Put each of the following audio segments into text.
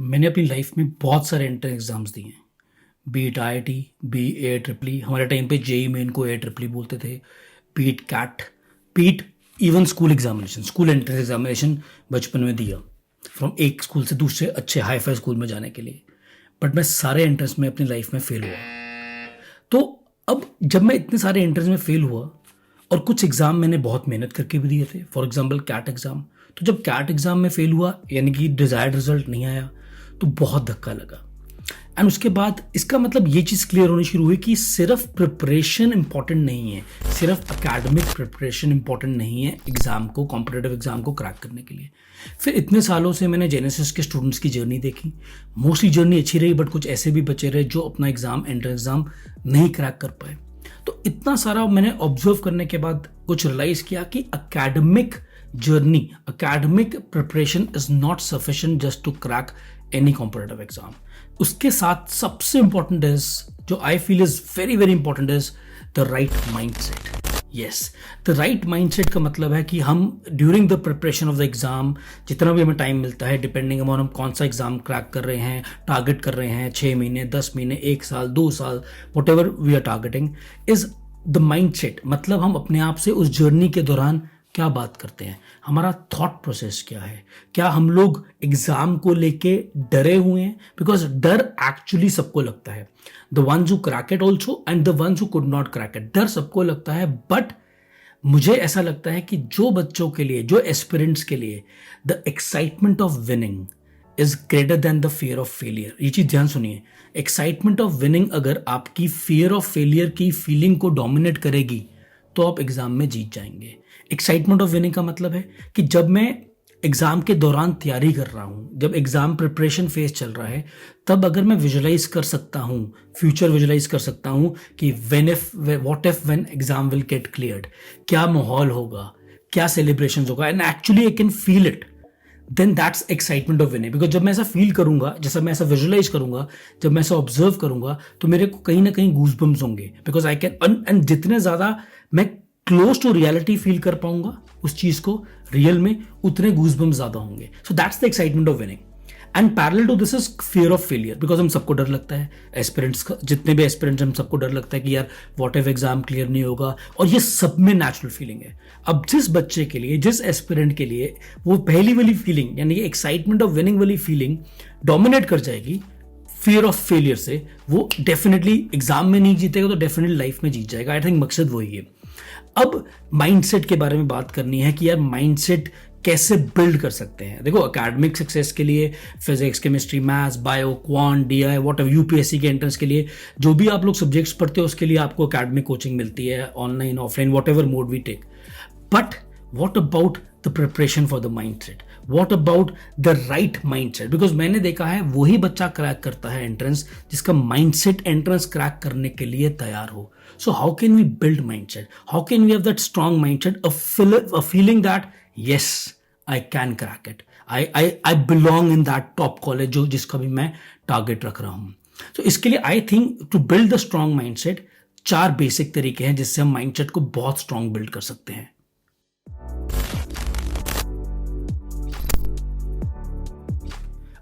मैंने अपनी लाइफ में बहुत सारे एंट्रेंस एग्जाम्स दिए हैं। Be it I I T, be A triple E, हमारे टाइम पे जेई मेन को ए ट्रिपल ई बोलते थे, be it CAT, be it even school examination, school entrance examination बचपन में दिया फ्रॉम एक स्कूल से दूसरे अच्छे हाई फाई स्कूल में जाने के लिए। बट मैं सारे एंट्रेंस में अपनी लाइफ में फेल हुआ। तो अब जब मैं इतने सारे एंट्रेंस में फेल हुआ और कुछ एग्ज़ाम मैंने बहुत मेहनत करके भी दिए थे, फॉर एग्जांपल कैट एग्ज़ाम, तो जब कैट एग्ज़ाम में फेल हुआ यानी कि डिज़ायर्ड रिजल्ट नहीं आया तो बहुत धक्का लगा। एंड उसके बाद इसका मतलब ये चीज़ क्लियर होनी शुरू हुई कि सिर्फ प्रिपरेशन इंपॉर्टेंट नहीं है, सिर्फ एकेडमिक प्रिपरेशन इंपॉर्टेंट नहीं है एग्ज़ाम को, कॉम्पिटिटिव एग्ज़ाम को क्रैक करने के लिए। फिर इतने सालों से मैंने जेनेसिस के स्टूडेंट्स की जर्नी देखी। मोस्टली जर्नी अच्छी रही, बट कुछ ऐसे भी बचे रहे जो अपना एग्ज़ाम, एंट्रेंस एग्ज़ाम नहीं क्रैक कर पाए। तो इतना सारा मैंने ऑब्जर्व करने के बाद कुछ रियलाइज़ किया कि academic journey, academic preparation is not sufficient just to crack any competitive exam. उसके साथ सबसे इंपॉर्टेंट इज, जो I feel is very very important, is the right mindset. Yes, the right mindset का मतलब है कि हम during the preparation of the exam, जितना भी हमें टाइम मिलता है, डिपेंडिंग अपॉन हम कौन सा एग्जाम क्रैक कर रहे हैं, टारगेट कर रहे हैं 6 महीने, 10 महीने, 1 साल, 2 साल, whatever we are targeting, is the mindset. मतलब हम अपने आप से उस जर्नी के दौरान क्या बात करते हैं, हमारा थॉट प्रोसेस क्या है, क्या हम लोग एग्जाम को लेके डरे हुए हैं? बिकॉज डर एक्चुअली सबको लगता है, the ones who crack it also and the ones who could not crack it. डर सबको लगता है, बट मुझे ऐसा लगता है कि जो बच्चों के लिए, जो एस्पिरेंट्स के लिए the excitement of winning is greater than the fear of failure. ये चीज ध्यान सुनिए, एक्साइटमेंट ऑफ विनिंग अगर आपकी फियर ऑफ फेलियर की फीलिंग को डोमिनेट करेगी तो आप एग्जाम में जीत जाएंगे। एक्साइटमेंट ऑफ विनिंग का मतलब है कि जब मैं एग्जाम के दौरान तैयारी कर रहा हूं, जब एग्जाम प्रिपरेशन फेज चल रहा है, तब अगर मैं विजुलाइज कर सकता हूं, फ्यूचर विजुलाइज कर सकता हूं कि what if when exam will get cleared, क्या माहौल होगा, क्या सेलिब्रेशन होगा, and actually I can feel it, then that's excitement of winning. Because जब मैं ऐसा फील करूंगा, जैसा मैं ऐसा विजुलाइज करूंगा, जब मैं ऐसा ऑब्जर्व करूंगा, तो मेरे को कहीं ना कहीं गूजबम्स होंगे, बिकॉज आई कैन, एंड जितने ज्यादा मैं क्लोज टू रियलिटी फील कर पाऊंगा उस चीज को रियल में, उतने गूजबम्स ज्यादा होंगे। So that's the excitement of winning. And parallel to this is fear of failure, because हम सबको डर लगता है, एस्पिरेंट्स का, जितने भी एस्पिरेंट्स, हम सबको डर लगता है कि यार व्हाट इफ एग्जाम क्लियर नहीं होगा, और ये सब में नेचुरल फीलिंग है। अब जिस बच्चे के लिए, जिस एस्पिरेंट के लिए वो पहली वाली फीलिंग यानी कि एक्साइटमेंट ऑफ विनिंग वाली फीलिंग डोमिनेट कर जाएगी फियर ऑफ फेलियर से, वो डेफिनेटली एग्जाम में नहीं जीतेगा तो डेफिनेटली लाइफ में जीत जाएगा। आई थिंक मकसद वही है। अब माइंडसेट के बारे में बात करनी है कि यार माइंडसेट कैसे बिल्ड कर सकते हैं। देखो, एकेडमिक सक्सेस के लिए physics, chemistry, maths, bio, quant, DI, what ever, UPSC के एंट्रेंस के लिए जो भी आप लोग सब्जेक्ट्स पढ़ते हो, उसके लिए आपको एकेडमिक कोचिंग मिलती है, online, offline, whatever mode we take. But what about the preparation for the mindset? What about the right mindset? Because मैंने देखा है वही बच्चा क्रैक करता है एंट्रेंस जिसका माइंडसेट एंट्रेंस क्रैक करने के लिए तैयार हो। So how can we build mindset? How can we have that strong mindset, a feeling that yes, I can crack it. I belong in that top college जो जिसका भी मैं टारगेट रख रहा हूँ। तो इसके लिए I think to build the strong mindset, 4 basic तरीके हैं जिससे हम माइंडसेट को बहुत स्ट्रॉन्ग बिल्ड कर सकते हैं।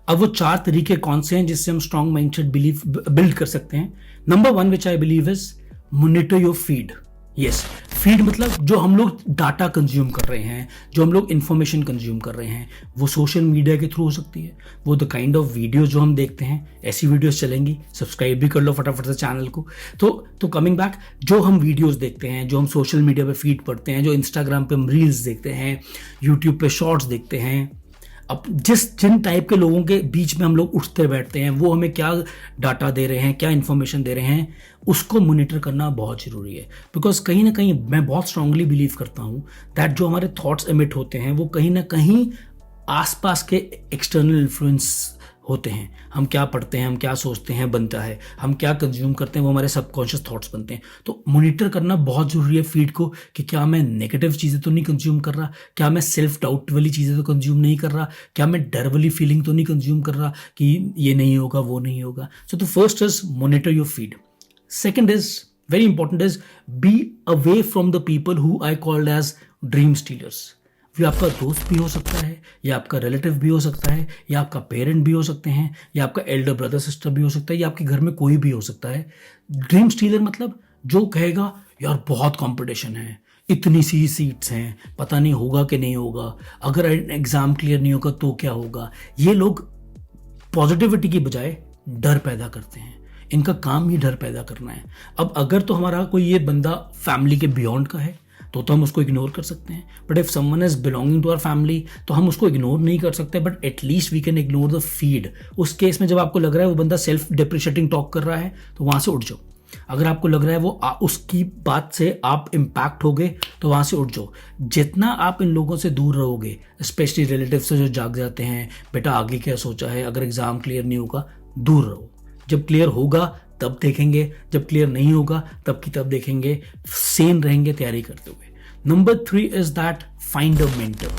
अब वो 4 तरीके कौन से हैं जिससे हम स्ट्रॉन्ग माइंडसेट बिल्ड कर सकते हैं? Number 1 which I believe is monitor your feed. Yes, feed मतलब जो हम लोग डाटा कंज्यूम कर रहे हैं, जो हम लोग इंफॉर्मेशन कंज्यूम कर रहे हैं, वो सोशल मीडिया के थ्रू हो सकती है, वो द काइंड ऑफ वीडियोस जो हम देखते हैं, ऐसी वीडियोस चलेंगी। सब्सक्राइब भी कर लो फटाफट से चैनल को। तो कमिंग बैक, जो हम वीडियोस देखते हैं, जो हम सोशल मीडिया पे फीड पढ़ते हैं, जो इंस्टाग्राम पे हम रील्स देखते हैं, यूट्यूब पे शॉर्ट्स देखते हैं, अब जिन टाइप के लोगों के बीच में हम लोग उठते बैठते हैं, वो हमें क्या डाटा दे रहे हैं, क्या इन्फॉर्मेशन दे रहे हैं, उसको मॉनिटर करना बहुत ज़रूरी है। बिकॉज कहीं ना कहीं मैं बहुत स्ट्रांगली बिलीव करता हूँ दैट जो हमारे थॉट्स एमिट होते हैं वो कहीं ना कहीं आसपास के एक्सटर्नल इन्फ्लुएंस होते हैं। हम क्या पढ़ते हैं, हम क्या सोचते हैं बनता है, हम क्या कंज्यूम करते हैं वो हमारे सबकॉन्शियस थॉट्स बनते हैं। तो मॉनिटर करना बहुत ज़रूरी है फीड को, कि क्या मैं नेगेटिव चीज़ें तो नहीं कंज्यूम कर रहा, क्या मैं सेल्फ डाउट वाली चीज़ें तो कंज्यूम नहीं कर रहा, क्या मैं डर वाली फीलिंग तो नहीं कंज्यूम कर रहा कि ये नहीं होगा, वो नहीं होगा। So the first is monitor your feed. Second is very important, is be away from the people who I called as dream stealers. वो आपका दोस्त भी हो सकता है, या आपका रिलेटिव भी हो सकता है, या आपका पेरेंट भी हो सकते हैं, या आपका एल्डर ब्रदर सिस्टर भी हो सकता है, या आपके घर में कोई भी हो सकता है। ड्रीम स्टीलर मतलब जो कहेगा यार बहुत कंपटीशन है, इतनी सी सीट्स हैं, पता नहीं होगा कि नहीं होगा, अगर एग्ज़ाम क्लियर नहीं होगा तो क्या होगा। ये लोग पॉजिटिविटी की बजाय डर पैदा करते हैं। इनका काम ही डर पैदा करना है। अब अगर तो हमारा कोई ये बंदा फैमिली के बियॉन्ड का है तो हम उसको इग्नोर कर सकते हैं, but if someone is belonging to our family तो हम उसको इग्नोर नहीं कर सकते, but at least we can ignore the feed. उस केस में जब आपको लग रहा है वो बंदा सेल्फ डिप्रिशिएटिंग टॉक कर रहा है तो वहां से उठ जाओ। अगर आपको लग रहा है वो उसकी बात से आप इम्पैक्ट हो गए तो वहां से उठ जाओ। जितना आप इन लोगों से दूर रहोगे, स्पेशली रिलेटिव से जो जाग जाते हैं बेटा आगे क्या सोचा है, अगर एग्जाम क्लियर नहीं होगा, दूर रहो। जब क्लियर होगा तब देखेंगे, जब क्लियर नहीं होगा तब की तब देखेंगे, सेम रहेंगे तैयारी करते हुए। Number 3 is that find a mentor.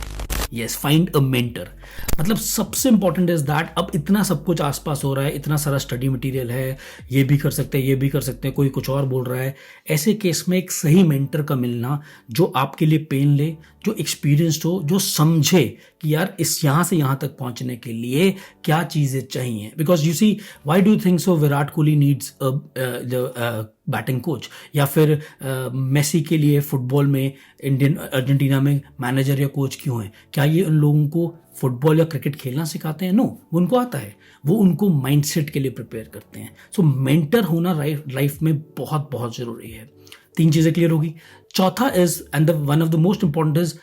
Yes, find a mentor. मतलब सबसे इंपॉर्टेंट इज दैट अब इतना सब कुछ आसपास हो रहा है, इतना सारा स्टडी मटेरियल है, ये भी कर सकते हैं, ये भी कर सकते हैं, कोई कुछ और बोल रहा है। ऐसे केस में एक सही मेंटर का मिलना जो आपके लिए पेन ले, जो एक्सपीरियंस्ड हो, जो समझे कि यार इस यहाँ से यहाँ तक पहुंचने के लिए क्या चीज़ें चाहिए। Because you see, why do think so Virat Kohli needs batting coach, या फिर मेसी के लिए फुटबॉल में अर्जेंटीना में मैनेजर या कोच क्यों है? क्या ये उन लोगों को फुटबॉल या क्रिकेट खेलना सिखाते हैं? नो, वो उनको आता है, वो उनको माइंडसेट के लिए प्रिपेयर करते हैं। सो मेंटर होना लाइफ में बहुत बहुत जरूरी है। 3 चीज़ें क्लियर होगी। चौथा is and one of the most important is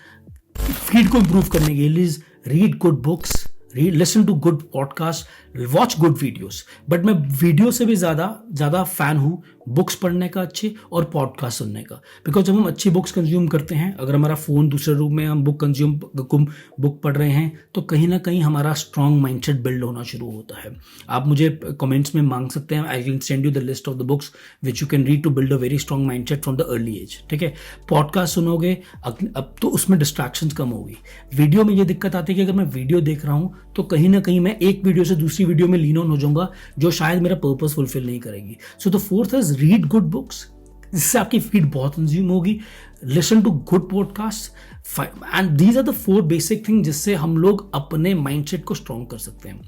feed को इंप्रूव करने के लिए read good books, listen to good podcast, watch good videos. But मैं वीडियो से भी ज़्यादा फैन हूँ बुक्स पढ़ने का अच्छे और पॉडकास्ट सुनने का। बिकॉज जब हम अच्छी बुक्स कंज्यूम करते हैं, अगर हमारा फ़ोन दूसरे रूम में हम बुक पढ़ रहे हैं तो कहीं ना कहीं हमारा स्ट्रॉन्ग माइंडसेट बिल्ड होना शुरू होता है। आप मुझे कमेंट्स में मांग सकते हैं, I can send you the list of the books which you can read to build a very strong mindset from the early age. ठीक है, पॉडकास्ट सुनोगे अब तो उसमें डिस्ट्रैक्शंस कम होगी। वीडियो में ये दिक्कत आती है कि अगर मैं वीडियो देख रहा हूँ तो कहीं ना कहीं मैं एक वीडियो से दूसरी वीडियो में लीन ऑन हो जाऊंगा जो शायद मेरा पर्पस फुलफिल नहीं करेगी। So the fourth is read good books, जिससे आपकी फीड बहुत कंज्यूम होगी। Listen to good podcast, and these are the 4 basic thing जिससे हम लोग अपने माइंडसेट को स्ट्रॉन्ग कर सकते हैं।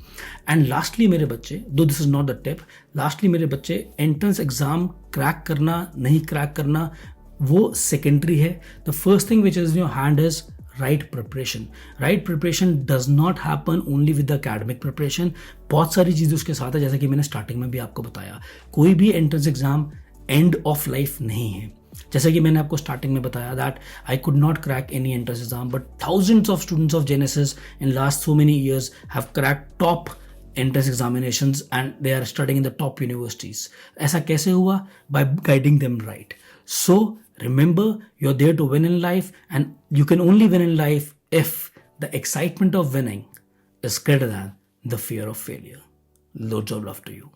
एंड लास्टली मेरे बच्चे, दो this is not the tip, lastly मेरे बच्चे, एंट्रेंस एग्जाम क्रैक करना नहीं क्रैक करना वो सेकेंडरी है। The first thing which is in your hand is right preparation. Right preparation does not happen only with the academic preparation. बहुत सारी चीज़ें उसके साथ है, जैसे कि मैंने स्टार्टिंग में भी आपको बताया, कोई भी entrance exam end of life नहीं है। जैसे कि मैंने आपको स्टार्टिंग में बताया that I could not crack any entrance exam, but thousands of students of genesis in last so many years have cracked top entrance examinations and they are studying in the top universities. ऐसा कैसे हुआ? By guiding them right. So remember, you're there to win in life, and you can only win in life if the excitement of winning is greater than the fear of failure. Loads of love to you.